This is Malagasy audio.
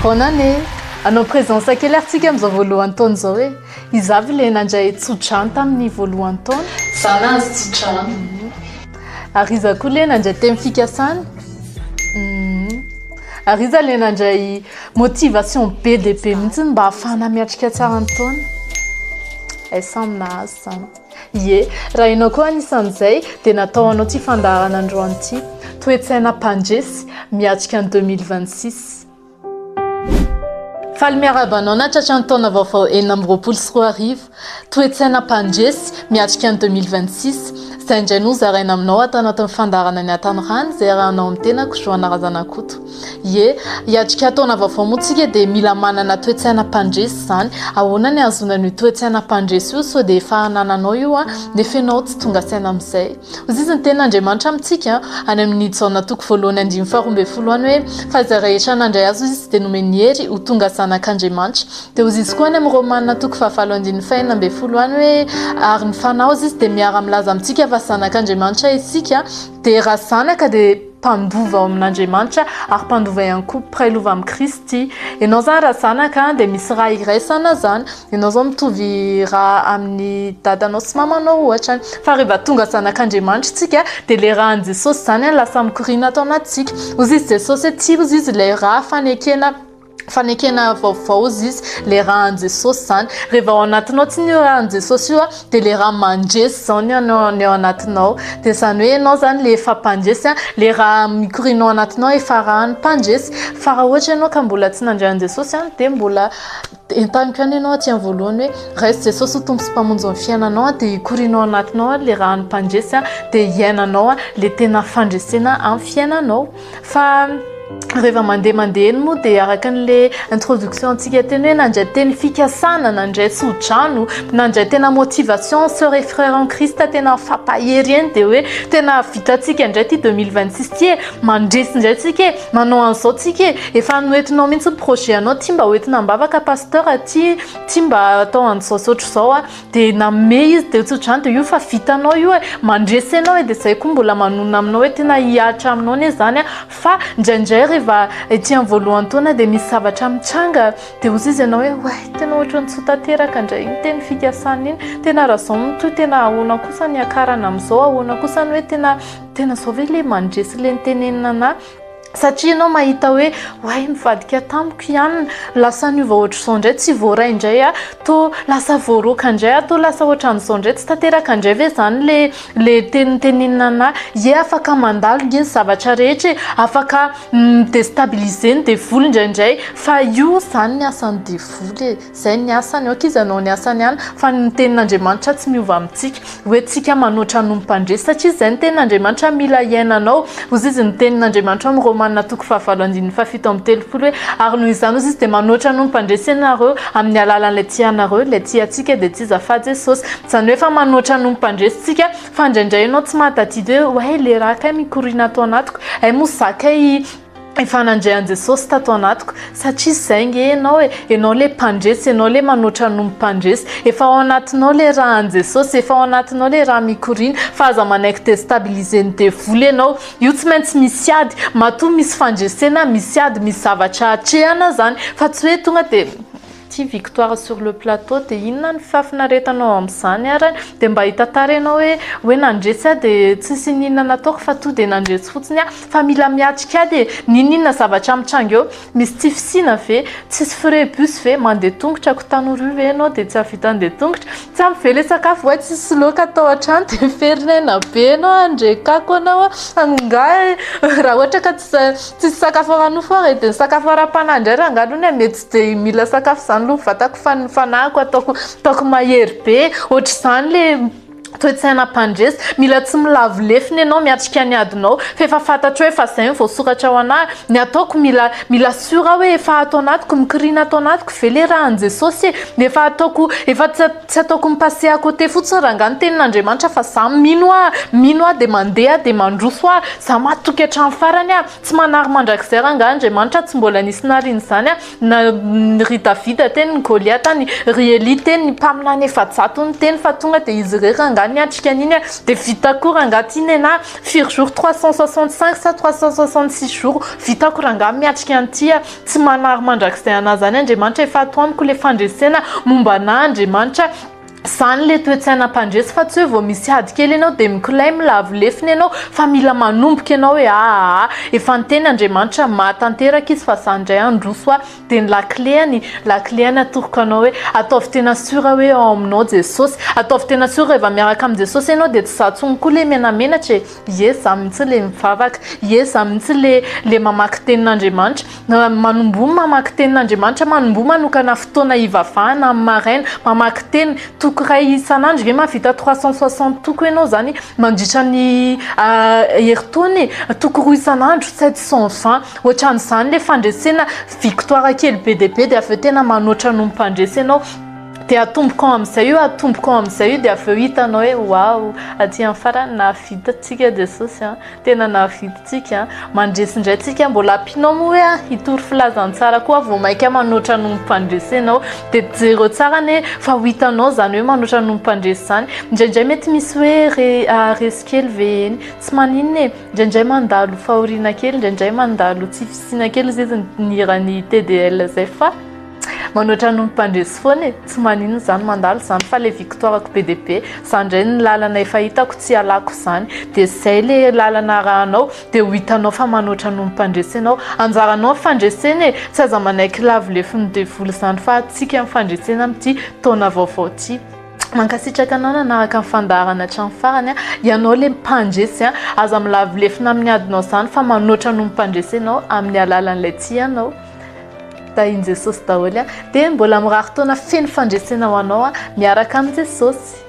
Honane, anao présence quelle article am'izao voalohany taona zao hoe izavy le nandray tsodrano tamin'ny voalohany taona. Zanazy tsodrano. Ary iza koa le nandray temy fikasana. Ary iza le nandray motivation be dia be mihitsy mba ahafahana miatrika tsara ny taona. Samy nahazo zany. Ie, raha ianao koa anisan'izay dia natao anao ty fandaharana androany ty. Toe-tsaina mpandresy miatrika ny 2026. Faly miaraba anao na tratra ny taona vaovao 2024. Toe-tsaina mpandresy miatrika ny 2026. Zay indray no zaraina aminao atao anatin'ny fandaharana ny Antanyrano zay rahanao amin'ny tenako Joana Razanakoto. Ie, hiatrika taona vaovao moa tsika dia mila manana toe-tsaina mpandresy zany. Ahoana ny azonan'io toe-tsaina mpandresy io so dia efa hanananao io nefa ianao tsy tonga saina amin'izay. Hoy izy ny tenin'Andriamanitra amintsika any amin'ny Jaona toko voalohany 5:12 any hoe fa izay rehetra nandray azy izy dia nomeny hery ho tonga zanak'Andriamanitra. Dia hoy izy koa any amin'ny Romanina toko 7:12 any hoe ary ny fanao izy dia miara milaza amintsika fa zanak'Andriamanitra isika dia raha zanaka dia mpandova ao amin'Andriamanitra ary mpandova ihany koa mpiray-lova amin'ny Kristy. Ianao zany raha zanaka dia misy raha iraisana zany. Ianao zao mitovy raha amin'ny dadanao sy mamanao ohatra. Fa rehefa tonga zanak'Andriamanitra tsika dia le rahan'i Jesosy zany lasa mikoriana atao anatsika. Hoy izy Jesosy hoe tia hozy izy le raha fanekena vaovao izy le rahan'i Jesosy zany. Rehefa ao anatinao tsy ny rahan'i Jesosy io dia le raha mandresy zao ny ao anatinao. Dia zany hoe ianao zany le efa mpandresy le raha mikorianao anatinao efa rahan'ny mpandresy. Fa raha ohatra ianao ka mbola tsy nandray an'i Jesosy dia mbola entaniko ihany ianao aty amin'ny voalohany hoe raisy Jesosy ho tompo sy mpamonjy ny fiainanao dia hikorianao anatinao le rahan'ny mpandresy dia hiainanao le tena fandresena amin'ny fiainanao. Fa rehefa mandeha moa dia araka an'le introduction antsika teny hoe nandray teny fikasana, nandray tsodrano, nandray tena motivation sœurs et frères en Christ tena fampahery eny dia hoe tena vitantsika indray ty 2026 ty mandresy indray tsika manao an'izao tsika efa noentinao mihitsy projet anao ty mba hoentina ambavaka pasteur ty mba atao an'izao ohatr'izao dia namme izy dia tsodrano dia io fa vitanao io mandresy anao dia zay koa mbola manonona aminao hoe tena hiatra aminao ne zany fa indraindray rehefa ety amin'ny voalohany taona dia misy zavatra mitranga dia hozy izy ianao hoe tena ohatrany tsy tanteraka indray iny teny fikasana iny tena raha zao mitoy tena ahoana kosa ny akarana amin'izao ahoana kosa ny hoe tena zao ve le mandresy le nitenenina ana satria ianao mahita hoe mivadika tamiko ihany lasa niova ohatr'izao indray tsy voaray indray to lasa voaroka indray to lasa ohatran'izao indray tsy tanteraka indray ve zany le tenitenenina ana afaka mandalo ny zavatra rehetra afaka déstabiliser ny devoly indraindray fa io zany ny asany devoly zay ny asany izy anao ny asany ihany fa ny tenin'Andriamanitra tsy miova amintsika hoe tsika manoatra anompandresy satria zay ny tenin'Andriamanitra mila iainanao hozy izy ny tenin'Andriamanitra Romanina toko 7:7 hoe ary noho izany izy dia manoatra anompandresy ianareo amin'ny alalan'ilay tianareo ilay tiantsika dia tsy zafady Jesosy zany hoe fa manoatra anompandresy tsika fa indraindray ianao tsy mahatadidy hoe le raha kay mikoriana atao anatiko moa zakay efa nandray an'i Jesosy tato anatiko satria zay nge ianao le mpandresy ianao le manoatra anompandresy efa ao anatinao le raha an'i Jesosy efa ao anatinao le raha mikoriana fa aza manaiky déstabiliser ny devoly ianao io tsy maintsy misy ady matoa misy fandresena misy ady misy zavatra hatrehana zany fa tsy hoe tonga dia victoire sur le plateau dia inona ny fafinaretanao amin'izany arany dia mba hitantara ianao hoe nandresy dia tsisy ninona nataoko fa to dia nandresy fotsiny fa mila miatrika dia ninona zavatra mitranga eo misy tsy fisina ve tsisy frébus ve mandeha tongotra ko tanora io ve ianao dia tsy havita andeha tongotra tsy ampy ve le sakafo hoe tsisy loka atao an-trano dia ferinena be ianao andrekako anao angay raha ohatra ka tsisy sakafo aranofo ary dia ny sakafo ara-panandray raha angalony mety tsy dia mila sakafo zany lo vatako fanako ataoko mahery be ohatr'izany le toe-tsaina mpandresy mila tsy milavo lefiny ianao miatrika ny adinao fa efa fantatra hoe fa zay ny voasoratra ao anahy ny ataoko mila sura hoe efa atao anatiko mikoriana atao anatiko ve le rahan'i Jesosy efa tsy ataoko mipase à côté fotsiny raha ngany tenin'Andriamanitra fa za mino dia mandeha dia mandroso za matoky hatrany farany tsy manary mandrakizay raha ngany Andriamanitra tsy mbola nisy nariny zany ry Davida teny ny Goliath ny ry Eli teny ny mpamina ny efa-jato ny teny fa tonga dia izy ireo raha zany atrika an'iny dia vita koa angatiny na firy jour 365 sa 366 jours vita koa ranga miatrika an'ity tsy manary mandrakizay anazy zany Andriamanitra efa atao amiko le fandresena momba anahy Andriamanitra zany le toetsaina mpandresy fa tsy hoe vao misy ady kely ianao dia mikolay milavo lefiny ianao fa mila manomboka ianao hoe efa niteny Andriamanitra mahatanteraka izy fa zandray androso dia ny lakleany atoroko anao hoe ataovy tena sura hoe ao aminao Jesosy ataovy tena sura rehefa miaraka amin'ny Jesosy ianao dia tsy zatsony koa le menamenatra ie za mihitsy le mivavaka ie za mihitsy le mamaky tenin'Andriamanitra manomboa mamaky tenin'Andriamanitra manomboa manokana fotoana hivavahana amin'ny maraina mamaky teny toko ray isan'andro ve mahavita 360 toko ianao zany mandritra ny herintaona toko roa isan'andro 720 ohatran'izany le fandresena victoire kely be dia be dia avy eo tena manoatra no mpandresy ianao dia atomboko amin'izay io dia avy eo hitanao hoe wow aty amin'ny farany nahavita tsika Jesosy tena nahavita tsika mandresy indray tsika mbola ampianao moa hoe hitory filazantsara koa vao maika manoatra no mpandresy ianao dia jero tsara ne fa ho hitanao zany hoe manoatra no mpandresy zany indraindray mety misy hoe resy kely ve eny tsy maninona indraindray mandalo fahoriana kely indraindray mandalo tsy fisina kely izy nirany TDL zay fa manoatra no mpandresy foana tsy maninona zany mandalo zany fa le victoireko be dia be zandray ny lalana efa hitako tsy alako zany dia zay le lalana rahanao dia ho hitanao fa manoatra no mpandresy ianao anjaranao fandresena tsy aza manaiky lavo lefiny devoly zany fa atsika mifandresena amin'ity taona vaovao ity mankasitraka anao nanaraka ny fandaharana hatramin'ny farany ianao le mpandresy aza milavo lefina amin'ny adinao zany fa manoatra no mpandresy ianao amin'ny alalan'ilay ty ianao tahin Jesosy daholo dia mbola mirary taona feno fandresena ho anao miaraka amin'ny Jesosy